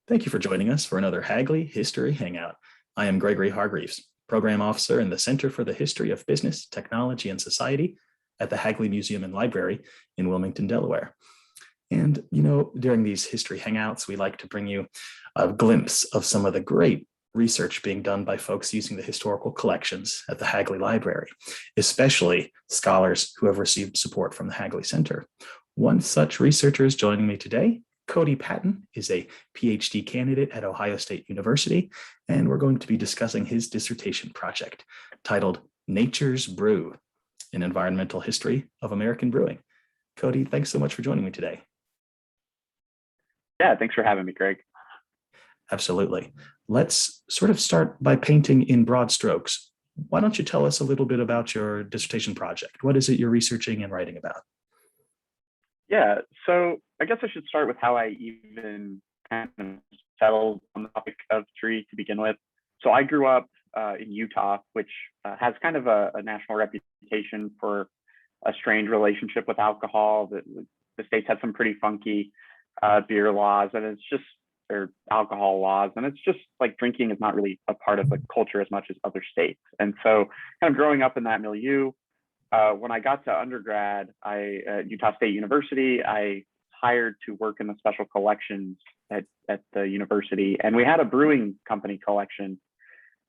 Thank you for joining us for another Hagley History Hangout. I am Gregory Hargreaves, Program Officer in the Center for the History of Business, Technology, and Society at the Hagley Museum and Library in Wilmington, Delaware. And, during these history hangouts, we like to bring you a glimpse of some of the great research being done by folks using the historical collections at the Hagley Library, especially scholars who have received support from the Hagley Center. One such researcher is joining me today. Cody Patton is a PhD candidate at Ohio State University, and we're going to be discussing his dissertation project titled Nature's Brew, an environmental history of American brewing. Cody, thanks so much for joining me today. Yeah, thanks for having me, Greg. Absolutely. Let's sort of start by painting in broad strokes. Why don't you tell us a little bit about your dissertation project? What is it you're researching and writing about? Yeah, so I guess I should start with how I even kind of settled on the topic of history to begin with. So I grew up in Utah, which has kind of a national reputation for a strange relationship with alcohol. The states have some pretty funky beer laws, and it's just, or alcohol laws, and it's just like drinking is not really a part of the culture as much as other states. And so kind of growing up in that milieu, when I got to undergrad, at Utah State University, I hired to work in the special collections at the university, and we had a brewing company collection.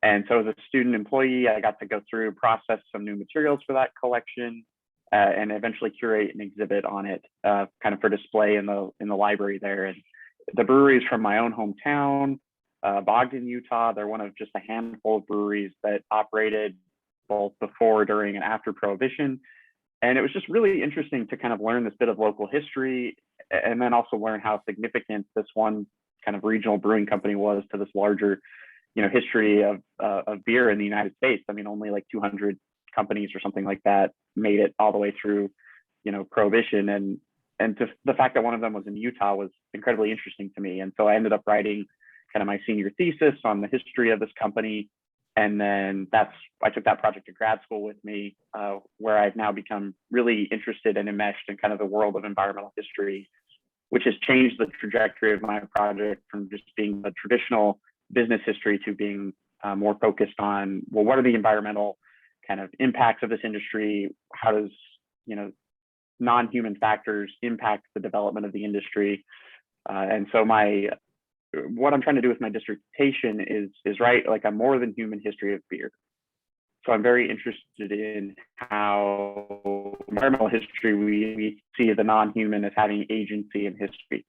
And so as a student employee, I got to go through, process some new materials for that collection, and eventually curate an exhibit on it, kind of for display in the library there. And the brewery is from my own hometown, Ogden, Utah. They're one of just a handful of breweries that operated both before, during, and after Prohibition. And it was just really interesting to kind of learn this bit of local history, and then also learn how significant this one kind of regional brewing company was to this larger, history of beer in the United States. I mean, only like 200 companies or something like that made it all the way through, Prohibition. And just the fact that one of them was in Utah was incredibly interesting to me. And so I ended up writing kind of my senior thesis on the history of this company. And then I took that project to grad school with me, where I've now become really interested and enmeshed in kind of the world of environmental history, which has changed the trajectory of my project from just being a traditional business history to being more focused on, well, what are the environmental kind of impacts of this industry? How does, non-human factors impact the development of the industry? And so what I'm trying to do with my dissertation is write like a more than human history of beer. So I'm very interested in how environmental history, we see the non-human as having agency in history.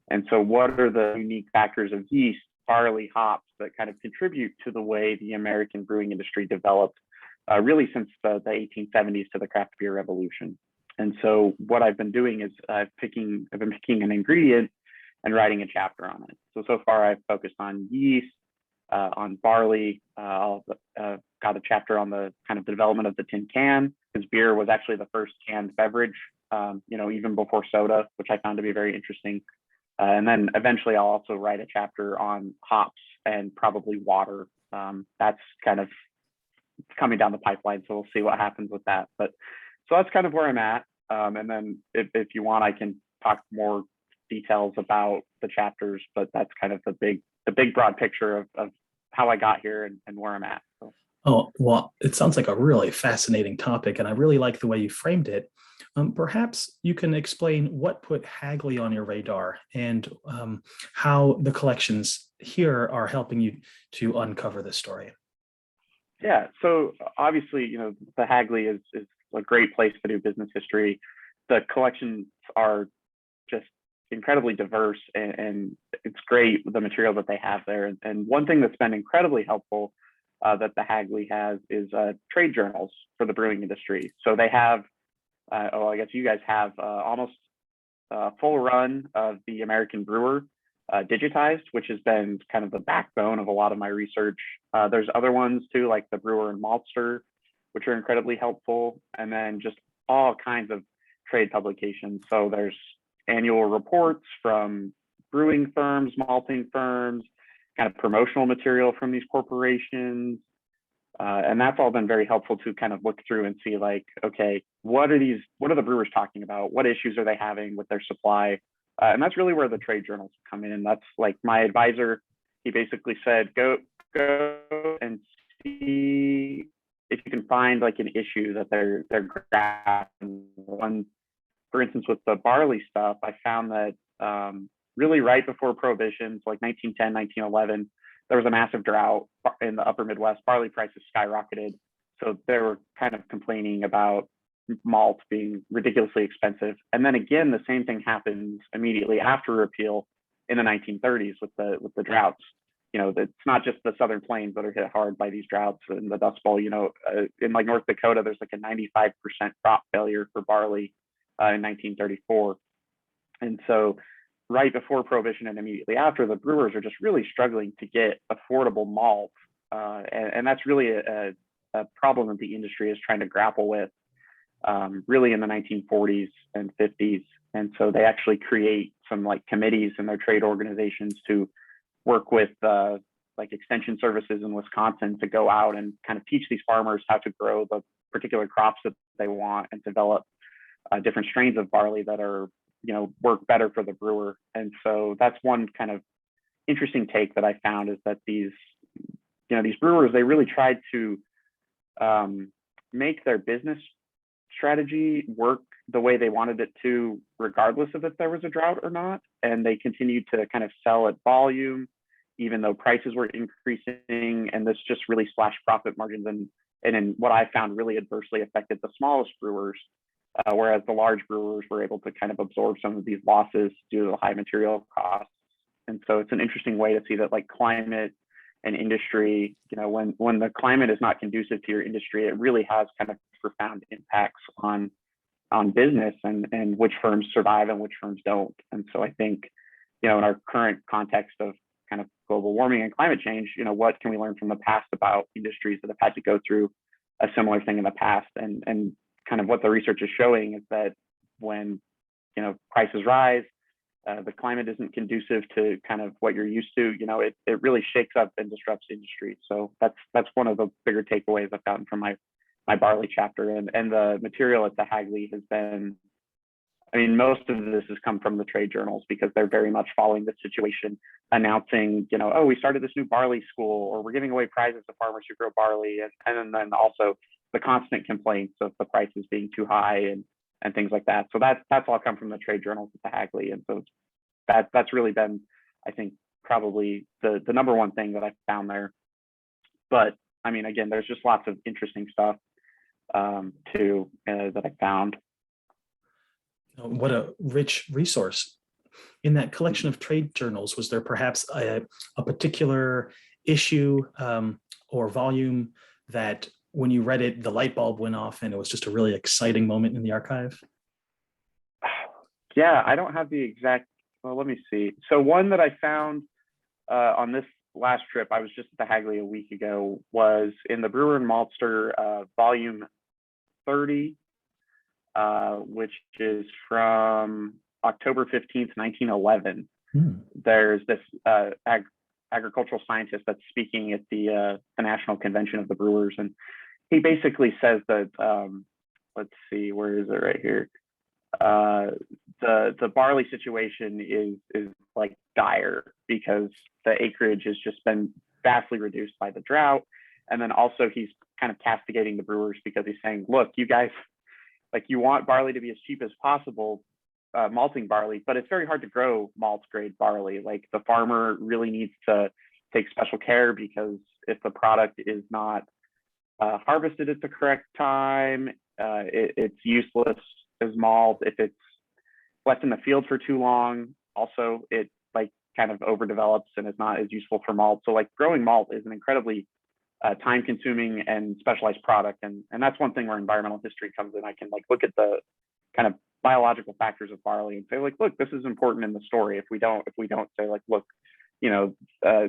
And so what are the unique factors of yeast, barley, hops that kind of contribute to the way the American brewing industry developed really since the 1870s to the craft beer revolution. And so what I've been doing is I've been picking an ingredient and writing a chapter on it. So far I've focused on yeast, on barley. I've got a chapter on the kind of development of the tin can, because beer was actually the first canned beverage, even before soda, which I found to be very interesting. And then eventually I'll also write a chapter on hops and probably water. That's kind of coming down the pipeline, so we'll see what happens with that. But so that's kind of where I'm at. And then if you want, I can talk more details about the chapters, but that's kind of the big broad picture of how I got here and where I'm at. So. Oh, well, it sounds like a really fascinating topic, and I really like the way you framed it. Perhaps you can explain what put Hagley on your radar and how the collections here are helping you to uncover this story. Yeah, so obviously, the Hagley is a great place to do business history. The collections are just incredibly diverse, and it's great, the material that they have there. And one thing that's been incredibly helpful that the Hagley has is trade journals for the brewing industry. So they have, I guess you guys have almost a full run of the American Brewer digitized, which has been kind of the backbone of a lot of my research. There's other ones too, like the Brewer and Maltster, which are incredibly helpful. And then just all kinds of trade publications. So there's annual reports from brewing firms, malting firms, kind of promotional material from these corporations. And that's all been very helpful to kind of look through and see, like, okay, what are the brewers talking about? What issues are they having with their supply? And that's really where the trade journals come in. That's like my advisor, he basically said, go and see if you can find like an issue that they're grasping. One, for instance, with the barley stuff, I found that really right before prohibitions, like 1910, 1911, there was a massive drought in the upper Midwest. Barley prices skyrocketed. So they were kind of complaining about malt being ridiculously expensive. And then again, the same thing happens immediately after repeal in the 1930s with the droughts. You know, it's not just the Southern Plains that are hit hard by these droughts and the Dust Bowl. You know, in like North Dakota, there's like a 95% crop failure for barley in 1934. And so right before prohibition and immediately after, the brewers are just really struggling to get affordable malt. And that's really a problem that the industry is trying to grapple with really in the 1940s and 50s. And so they actually create some like committees in their trade organizations to work with like extension services in Wisconsin to go out and kind of teach these farmers how to grow the particular crops that they want and develop different strains of barley that are, you know, work better for the brewer. And so that's one kind of interesting take that I found, is that these, you know, these brewers, they really tried to make their business strategy work the way they wanted it to, regardless of if there was a drought or not. And they continued to kind of sell at volume, even though prices were increasing. And this just really slashed profit margins and in what I found really adversely affected the smallest brewers, whereas the large brewers were able to kind of absorb some of these losses due to the high material costs. And so it's an interesting way to see that like climate and industry, you know, when the climate is not conducive to your industry, it really has kind of profound impacts on business and which firms survive and which firms don't. And so I think, you know, in our current context of kind of global warming and climate change, you know, what can we learn from the past about industries that have had to go through a similar thing in the past? And kind of what the research is showing is that when, you know, prices rise, the climate isn't conducive to kind of what you're used to, you know, it really shakes up and disrupts industry. So that's one of the bigger takeaways I've gotten from my barley chapter. And the material at the Hagley has been, I mean, most of this has come from the trade journals because they're very much following the situation, announcing, you know, oh, we started this new barley school, or we're giving away prizes to farmers who grow barley. And then also the constant complaints of the prices being too high and things like that. So that's all come from the trade journals at the Hagley. And so that's really been, I think, probably the number one thing that I found there. But I mean, again, there's just lots of interesting stuff too that I found. What a rich resource. In that collection of trade journals, was there perhaps a particular issue or volume that when you read it, the light bulb went off and it was just a really exciting moment in the archive? Yeah, I don't have the exact, well, let me see. So one that I found on this last trip, I was just at the Hagley a week ago, was in the Brewer and Maltster volume 30, which is from October 15th, 1911. There's this agricultural scientist that's speaking at the National Convention of the Brewers. And he basically says that, let's see, where is it right here? The barley situation is like dire because the acreage has just been vastly reduced by the drought. And then also he's kind of castigating the brewers because he's saying, look, you guys, like, you want barley to be as cheap as possible, malting barley, but it's very hard to grow malt grade barley. Like, the farmer really needs to take special care because if the product is not harvested at the correct time, it's useless as malt. If it's left in the field for too long, also it like kind of overdevelops and is not as useful for malt. So like growing malt is an incredibly time consuming and specialized product. And that's one thing where environmental history comes in. I can like look at the kind of biological factors of barley and say like, look, this is important in the story. If we don't say like, look, you know,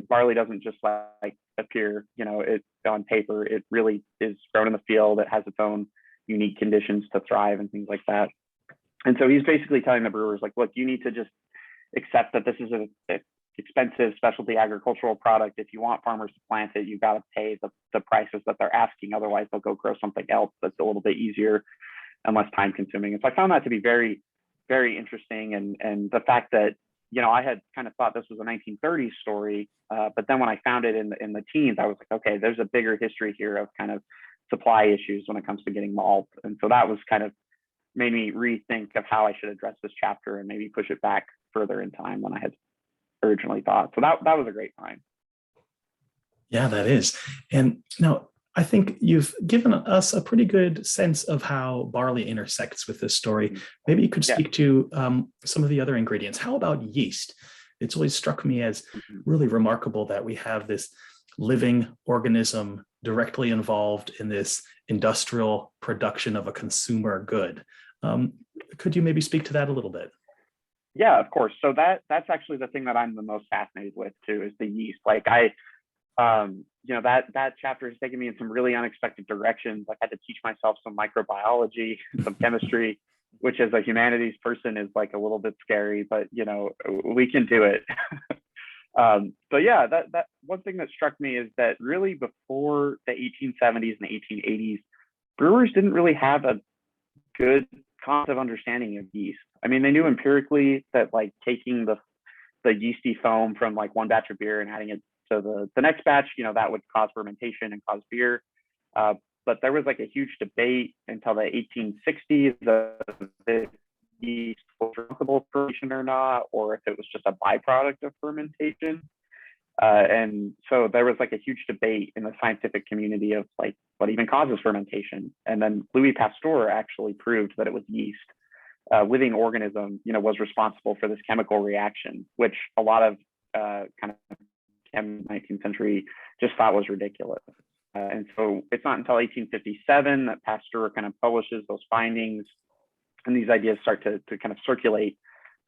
barley doesn't just like appear, you know, it on paper, it really is grown in the field. It has its own unique conditions to thrive and things like that. And so he's basically telling the brewers like, look, you need to just accept that this is an expensive specialty agricultural product. If you want farmers to plant it, you've got to pay the prices that they're asking. Otherwise, they'll go grow something else that's a little bit easier and less time consuming. And so I found that to be very very interesting. And the fact that, I had kind of thought this was a 1930s story, but then when I found it in the teens, I was like, okay, there's a bigger history here of kind of supply issues when it comes to getting malt. And so that was kind of made me rethink of how I should address this chapter and maybe push it back further in time than I had originally thought. So that was a great time. Yeah, that is. And now I think you've given us a pretty good sense of how barley intersects with this story. Maybe you could speak to some of the other ingredients. How about yeast? It's always struck me as really remarkable that we have this living organism directly involved in this industrial production of a consumer good. Could you maybe speak to that a little bit? Yeah, of course. So that's actually the thing that I'm the most fascinated with too, is the yeast. Like that chapter has taken me in some really unexpected directions. I had to teach myself some microbiology, some chemistry, which as a humanities person is like a little bit scary, but we can do it. So yeah, that one thing that struck me is that really before the 1870s and the 1880s, brewers didn't really have a good concept of understanding of yeast. I mean, they knew empirically that like taking the yeasty foam from like one batch of beer and adding it to the next batch, that would cause fermentation and cause beer. But there was like a huge debate until the 1860s of if yeast was responsible for fermentation or not, or if it was just a byproduct of fermentation. And so there was like a huge debate in the scientific community of like what even causes fermentation. And then Louis Pasteur actually proved that it was yeast, living organism, was responsible for this chemical reaction, which a lot of kind of 19th century just thought was ridiculous. And so it's not until 1857 that Pasteur kind of publishes those findings and these ideas start to kind of circulate.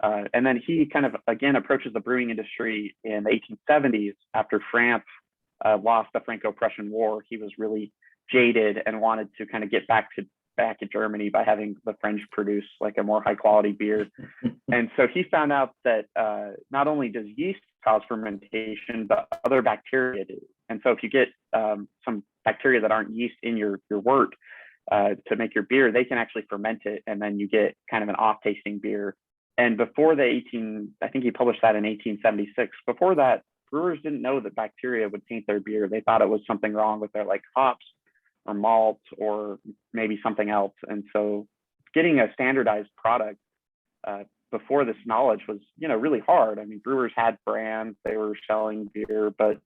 And then he kind of, again, approaches the brewing industry in the 1870s after France lost the Franco-Prussian War. He was really jaded and wanted to kind of get back at Germany by having the French produce like a more high quality beer. And so he found out that not only does yeast cause fermentation, but other bacteria do. And so if you get some bacteria that aren't yeast in your wort to make your beer, they can actually ferment it, and then you get kind of an off-tasting beer. And before I think he published that in 1876. Before that, brewers didn't know that bacteria would taint their beer. They thought it was something wrong with their like hops or malt or maybe something else. And so getting a standardized product before this knowledge was, really hard. I mean, brewers had brands, they were selling beer, but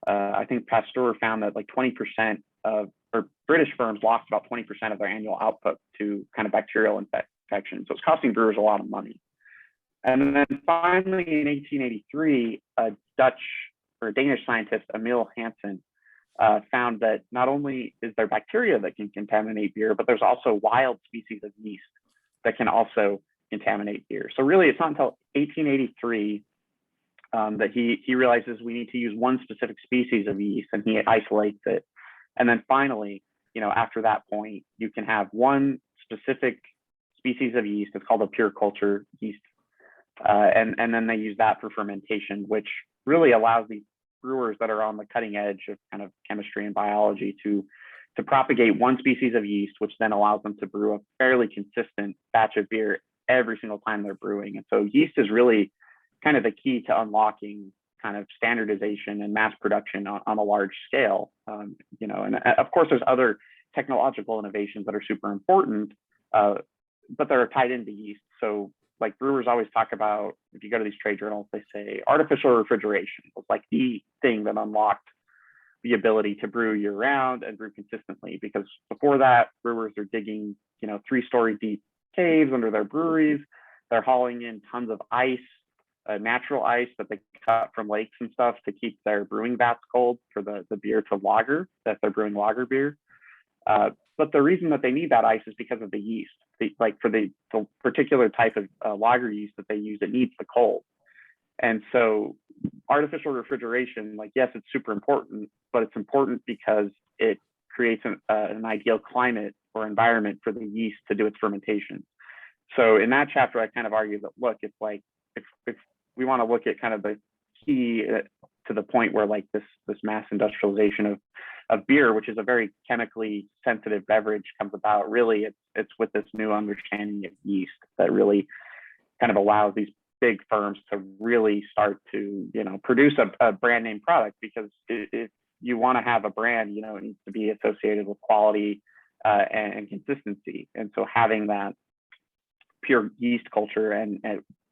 I think Pasteur found that like 20% or British firms lost about 20% of their annual output to kind of bacterial infection. So it's costing brewers a lot of money. And then finally in 1883, a Danish scientist, Emil Hansen, found that not only is there bacteria that can contaminate beer, but there's also wild species of yeast that can also contaminate beer. So really, it's not until 1883 that he realizes we need to use one specific species of yeast, and he isolates it. And then finally, after that point, you can have one specific species of yeast. It's called a pure culture yeast. And then they use that for fermentation, which really allows these brewers that are on the cutting edge of kind of chemistry and biology to propagate one species of yeast, which then allows them to brew a fairly consistent batch of beer every single time they're brewing. And so yeast is really kind of the key to unlocking kind of standardization and mass production on a large scale. And of course, there's other technological innovations that are super important, but they're tied into yeast. So like brewers always talk about, if you go to these trade journals, they say artificial refrigeration was like the thing that unlocked the ability to brew year round and brew consistently, because before that, brewers are digging, 3-story deep caves under their breweries. They're hauling in tons of ice, natural ice that they cut from lakes and stuff to keep their brewing vats cold for the beer to lager, that they're brewing lager beer. But the reason that they need that ice is because of the yeast. For the particular type of lager yeast that they use, it needs the cold. And so artificial refrigeration, yes, it's super important, but it's important because it creates an ideal climate or environment for the yeast to do its fermentation. So in that chapter, I kind of argue that, look, it's like, if we want to look at kind of the key to the point where this mass industrialization of of beer, which is a very chemically sensitive beverage, comes about, really it's with this new understanding of yeast that really kind of allows these big firms to really start to, produce a brand name product, because if you want to have a brand, it needs to be associated with quality and consistency. And so having that pure yeast culture and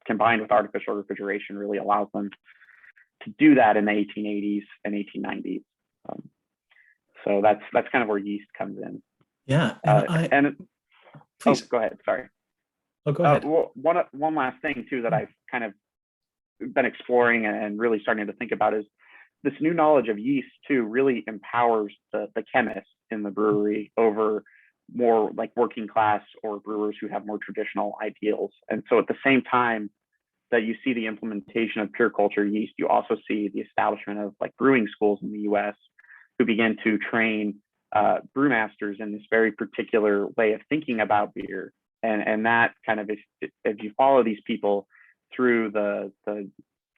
combined with artificial refrigeration really allows them to do that in the 1880s and 1890s. So that's kind of where yeast comes in. Yeah. Please go ahead. Sorry. Oh, go ahead. One last thing too that I've kind of been exploring and really starting to think about is this new knowledge of yeast too really empowers the chemists in the brewery over more like working class or brewers who have more traditional ideals. And so at the same time that you see the implementation of pure culture yeast, you also see the establishment of like brewing schools in the US who begin to train brewmasters in this very particular way of thinking about beer. And that kind of, if you follow these people through the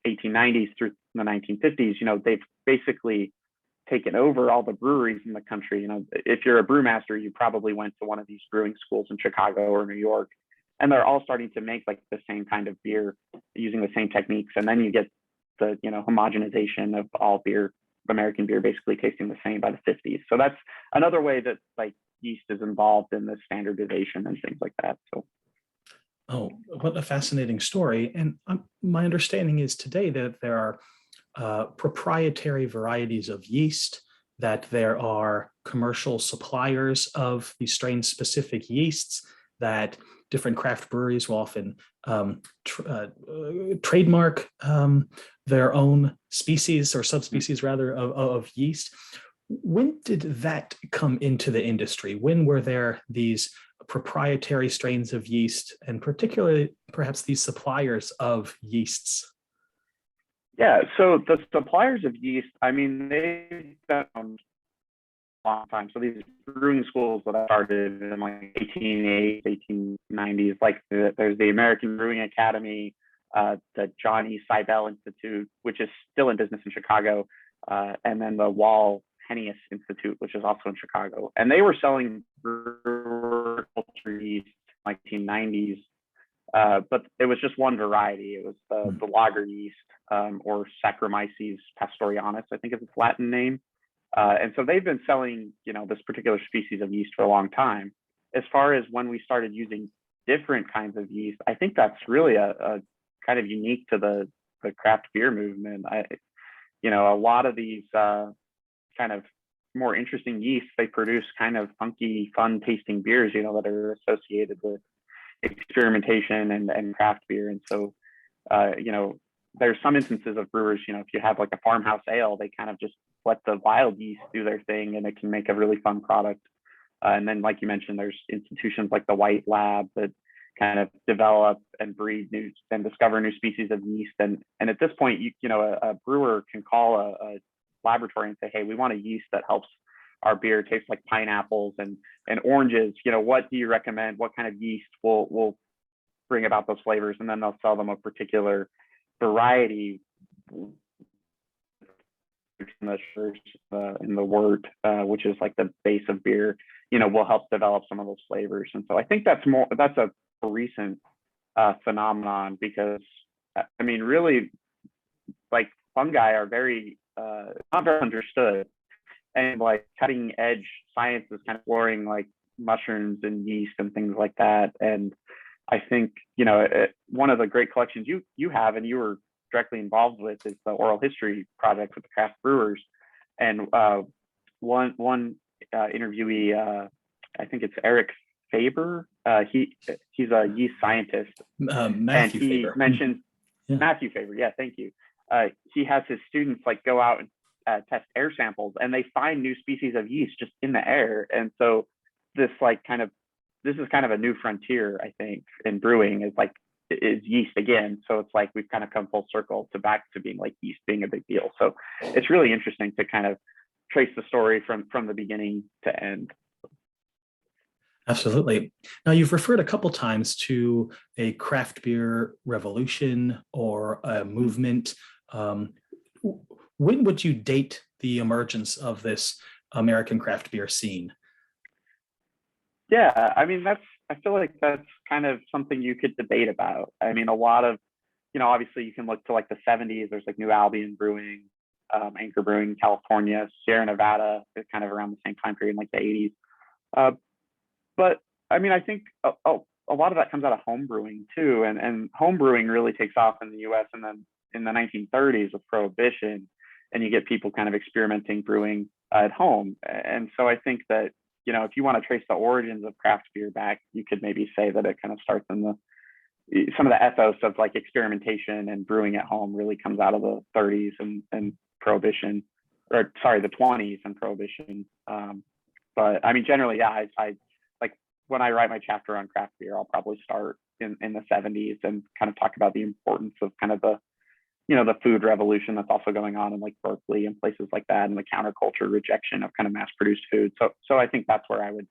1890s through the 1950s, they've basically taken over all the breweries in the country. If you're a brewmaster, you probably went to one of these brewing schools in Chicago or New York, and they're all starting to make like the same kind of beer using the same techniques. And then you get the, homogenization of all beer, American beer basically tasting the same by the 50s. So that's another way that like yeast is involved in the standardization and things like that. So. Oh, what a fascinating story. And my understanding is today that there are proprietary varieties of yeast, that there are commercial suppliers of these strain-specific yeasts, that different craft breweries will often trademark their own species or subspecies rather of yeast. When did that come into the industry? When were there these proprietary strains of yeast, and particularly perhaps these suppliers of yeasts? Yeah, so the suppliers of yeast, they've been around a long time. So these brewing schools that I started in like 1880s, 1890s, like there's the American Brewing Academy, the John E. Seibel Institute, which is still in business in Chicago, and then the Wall Hennius Institute, which is also in Chicago. And they were selling brewer culture yeast in the 1990s. But it was just one variety. It was the lager yeast, or Saccharomyces pastorianus, I think is its Latin name. And so they've been selling, this particular species of yeast for a long time. As far as when we started using different kinds of yeast, I think that's really a kind of unique to the craft beer movement. A lot of these kind of more interesting yeasts, they produce kind of funky, fun tasting beers, that are associated with experimentation and craft beer. And so, there's some instances of brewers, if you have like a farmhouse ale, they kind of just let the wild yeast do their thing and it can make a really fun product. And then, like you mentioned, there's institutions like the White Lab that kind of develop and breed new and discover new species of yeast. And at this point, a brewer can call a laboratory and say, hey, we want a yeast that helps our beer taste like pineapples and oranges. What do you recommend? What kind of yeast will bring about those flavors? And then they'll sell them a particular variety in the wort, which is like the base of beer, will help develop some of those flavors. And so I think that's a recent phenomenon, because really, like, fungi are very not very understood, and like cutting edge science is kind of exploring like mushrooms and yeast and things like that. And I think one of the great collections you have and you were directly involved with is the oral history project with the craft brewers. And one interviewee, I think it's Eric Faber. He's a yeast scientist. Matthew Faber. Mentioned Matthew Faber. Yeah, thank you. He has his students like go out and test air samples, and they find new species of yeast just in the air. And so this is kind of a new frontier, I think, in brewing, is yeast again. So it's like we've kind of come full circle back to being like yeast being a big deal. So it's really interesting to kind of trace the story from the beginning to end. Absolutely. Now, you've referred a couple times to a craft beer revolution or a movement. When would you date the emergence of this American craft beer scene? Yeah, I mean, I feel like that's kind of something you could debate about. I mean, a lot of, obviously you can look to like the 70s, there's like New Albion Brewing, Anchor Brewing in California, Sierra Nevada is kind of around the same time period in like the 80s. Uh, but I mean, I think a lot of that comes out of home brewing too. And home brewing really takes off in the US and then in the 1930s with Prohibition, and you get people kind of experimenting brewing at home. And so I think that, if you want to trace the origins of craft beer back, you could maybe say that it kind of starts in some of the ethos of like experimentation and brewing at home really comes out of the 30s and Prohibition, or sorry, the 20s and Prohibition. But I mean, generally, yeah, I like when I write my chapter on craft beer, I'll probably start in the 70s and kind of talk about the importance of kind of the food revolution that's also going on in like Berkeley and places like that, and the counterculture rejection of kind of mass produced food. So I think that's where I would,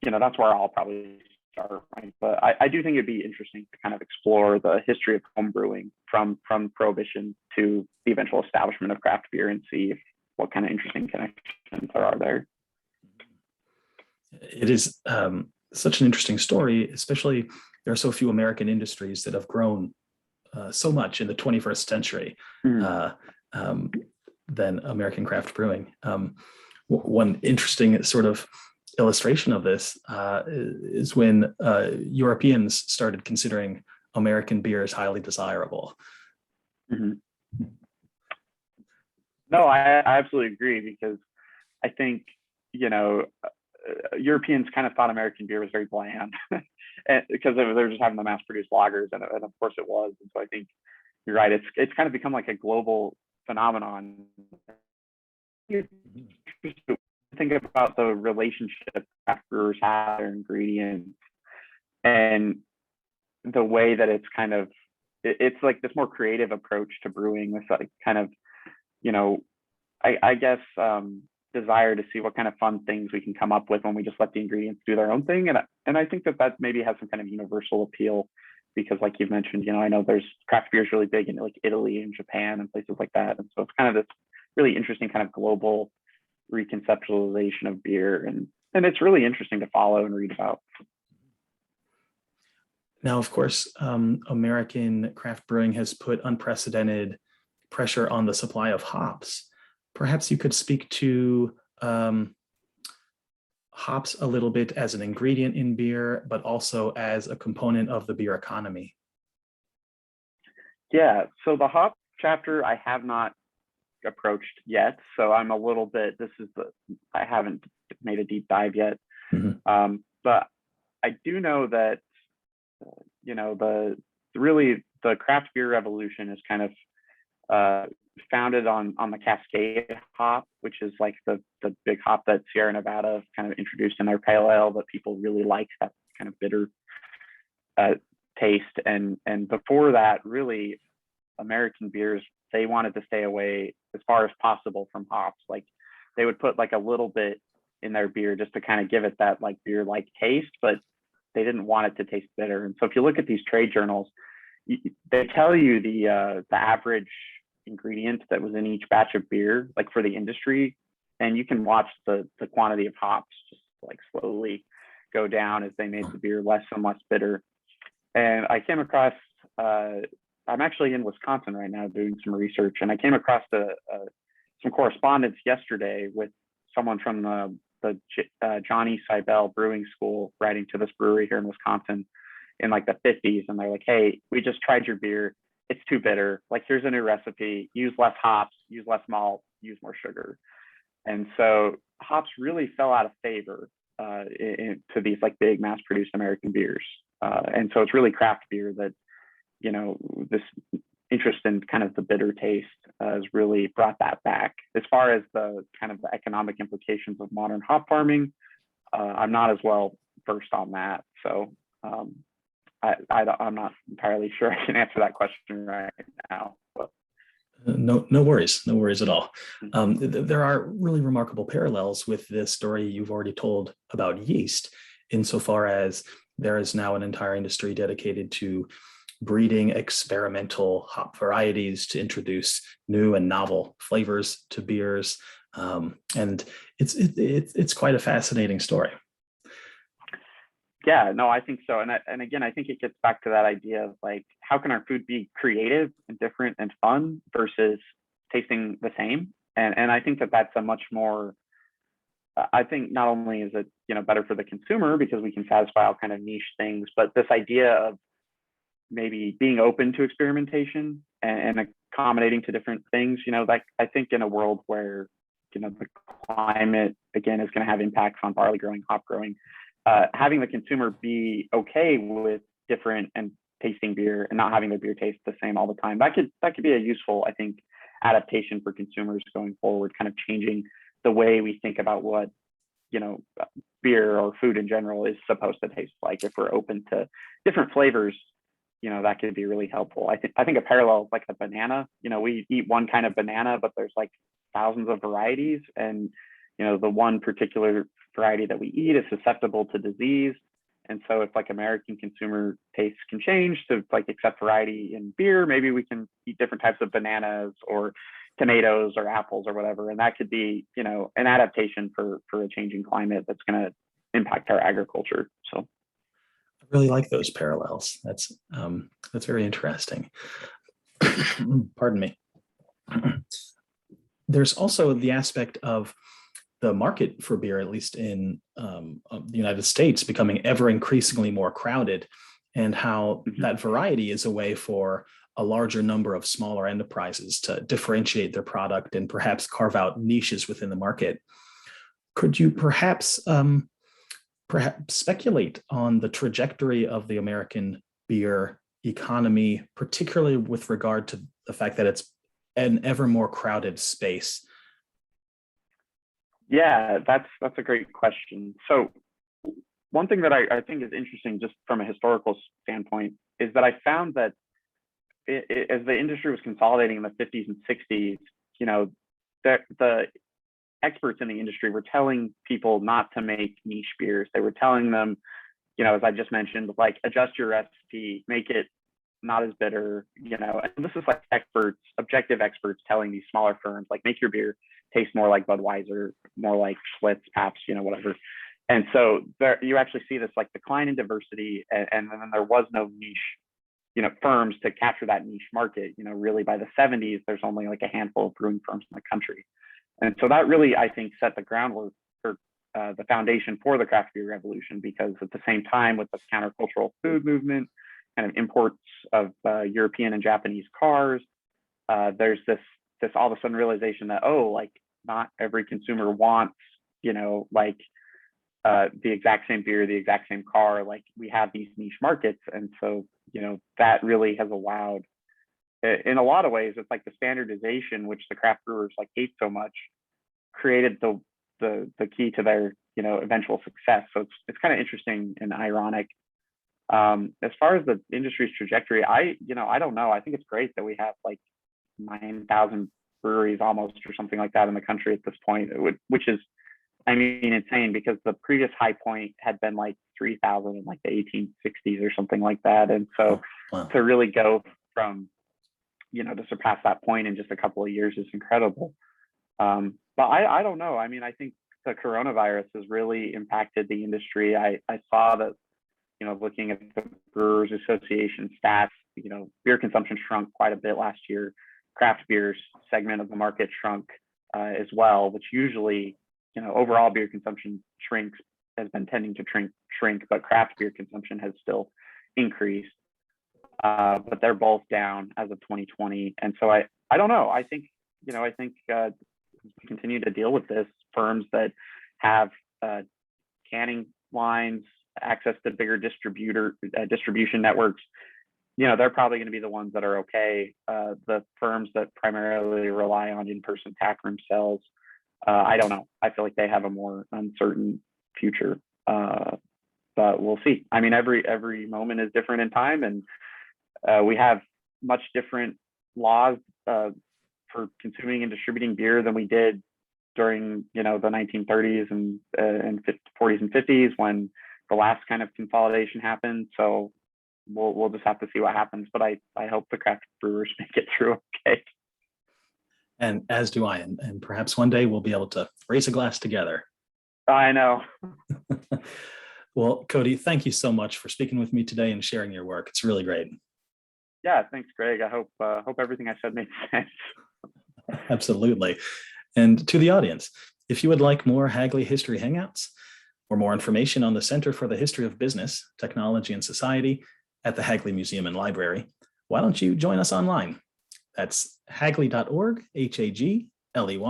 that's where I'll probably start, right? But I do think it'd be interesting to kind of explore the history of home brewing from Prohibition to the eventual establishment of craft beer and see what kind of interesting connections there are there. It is such an interesting story, especially there are so few American industries that have grown so much in the 21st century than American craft brewing. One interesting sort of illustration of this is when Europeans started considering American beer as highly desirable. Mm-hmm. No, I absolutely agree, because I think, Europeans kind of thought American beer was very bland and because they're just having the mass-produced lagers, and of course it was. And so I think you're right. It's kind of become like a global phenomenon. Think about the relationship craft brewers have their ingredients and the way that it's kind of it's like this more creative approach to brewing with like kind of I guess desire to see what kind of fun things we can come up with when we just let the ingredients do their own thing. And I think that maybe has some kind of universal appeal, because like you've mentioned, I know there's craft beer is really big in like Italy and Japan and places like that. And so it's kind of this really interesting kind of global reconceptualization of beer. And it's really interesting to follow and read about. Now, of course, American craft brewing has put unprecedented pressure on the supply of hops. Perhaps you could speak to hops a little bit as an ingredient in beer, but also as a component of the beer economy. Yeah, so the hop chapter I have not approached yet. So I'm a little bit, I haven't made a deep dive yet. Mm-hmm. But I do know that, the craft beer revolution is kind of founded on the Cascade hop, which is like the big hop that Sierra Nevada kind of introduced in their pale ale that people really like, that kind of bitter taste. And before that, really, American beers, they wanted to stay away as far as possible from hops. Like they would put like a little bit in their beer just to kind of give it that like beer-like taste, but they didn't want it to taste bitter. And so if you look at these trade journals, they tell you the average ingredient that was in each batch of beer, like for the industry, and you can watch the quantity of hops just like slowly go down as they made the beer less and less bitter. And I came across, I'm actually in Wisconsin right now doing some research, and I came across some correspondence yesterday with someone from the Johnny Seibel Brewing School writing to this brewery here in Wisconsin in like the 50s. And they're like, hey, we just tried your beer. It's too bitter. Like, here's a new recipe. Use less hops, use less malt, use more sugar. And so hops really fell out of favor to these like big mass produced American beers. And so it's really craft beer that, this interest in kind of the bitter taste has really brought that back. As far as the kind of the economic implications of modern hop farming, I'm not as well versed on that. So I'm not entirely sure I can answer that question right now. But. No worries at all. There are really remarkable parallels with this story you've already told about yeast, insofar as there is now an entire industry dedicated to breeding experimental hop varieties to introduce new and novel flavors to beers. And it's quite a fascinating story. Yeah, no, I think so. And again, I think it gets back to that idea of like, how can our food be creative and different and fun versus tasting the same? And I think that that's a much more, I think not only is it, better for the consumer because we can satisfy all kind of niche things, but this idea of maybe being open to experimentation and accommodating to different things, like I think in a world where, the climate again is going to have impacts on barley growing, hop growing, having the consumer be okay with different and tasting beer and not having their beer taste the same all the time. That could be a useful, I think, adaptation for consumers going forward, kind of changing the way we think about what, beer or food in general is supposed to taste like. If we're open to different flavors, that could be really helpful. I think a parallel like the banana, we eat one kind of banana, but there's like thousands of varieties. And, the one particular variety that we eat is susceptible to disease. And so if like American consumer tastes can change to like accept variety in beer, maybe we can eat different types of bananas or tomatoes or apples or whatever. And that could be, an adaptation for a changing climate that's going to impact our agriculture. So I really like those parallels. That's very interesting. Pardon me. There's also the aspect of the market for beer, at least in the United States, becoming ever increasingly more crowded, and how that variety is a way for a larger number of smaller enterprises to differentiate their product and perhaps carve out niches within the market. Could you perhaps speculate on the trajectory of the American beer economy, particularly with regard to the fact that it's an ever more crowded space? Yeah, that's a great question. So one thing that I think is interesting just from a historical standpoint is that I found that as the industry was consolidating in the 50s and 60s, the experts in the industry were telling people not to make niche beers. They were telling them, as I just mentioned, like adjust your recipe, make it not as bitter, and this is like objective experts telling these smaller firms, like make your beer taste more like Budweiser, more like Schlitz, Pabst, whatever. And so there, you actually see this like decline in diversity, and then there was no niche, firms to capture that niche market. Really by the 70s, there's only like a handful of brewing firms in the country. And so that really, I think, set the groundwork for the foundation for the craft beer revolution, because at the same time with the countercultural food movement, kind of imports of European and Japanese cars, there's this all of a sudden realization that, like not every consumer wants, like the exact same beer, the exact same car. Like we have these niche markets. And so, that really has allowed, in a lot of ways, it's like the standardization, which the craft brewers like hate so much, created the key to their, eventual success. So it's kind of interesting and ironic. As far as the industry's trajectory, I don't know. I think it's great that we have like 9,000 breweries almost or something like that in the country at this point, which is, insane, because the previous high point had been like 3,000 in like the 1860s or something like that. And so to really go from, to surpass that point in just a couple of years is incredible. But I don't know. I think the coronavirus has really impacted the industry. I saw that, looking at the Brewers Association stats, beer consumption shrunk quite a bit last year. Craft beers segment of the market shrunk as well, which usually, overall beer consumption has been tending to shrink, but craft beer consumption has still increased. But they're both down as of 2020. And so I don't know. I think we continue to deal with this. Firms that have canning lines, access to bigger distribution networks, they're probably going to be the ones that are okay. The firms that primarily rely on in-person taproom sales, I don't know. I feel like they have a more uncertain future, but we'll see. Every moment is different in time, and we have much different laws for consuming and distributing beer than we did during, the 1930s and 40s and 50s when the last kind of consolidation happened. So we'll just have to see what happens. But I hope the craft brewers make it through okay. And as do I. And perhaps one day we'll be able to raise a glass together. I know. Well, Cody, thank you so much for speaking with me today and sharing your work. It's really great. Yeah, thanks, Greg. I hope everything I said made sense. Absolutely. And to the audience, if you would like more Hagley History Hangouts or more information on the Center for the History of Business, Technology, and Society at the Hagley Museum and Library, why don't you join us online? That's hagley.org, Hagley.org.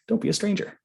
Don't be a stranger.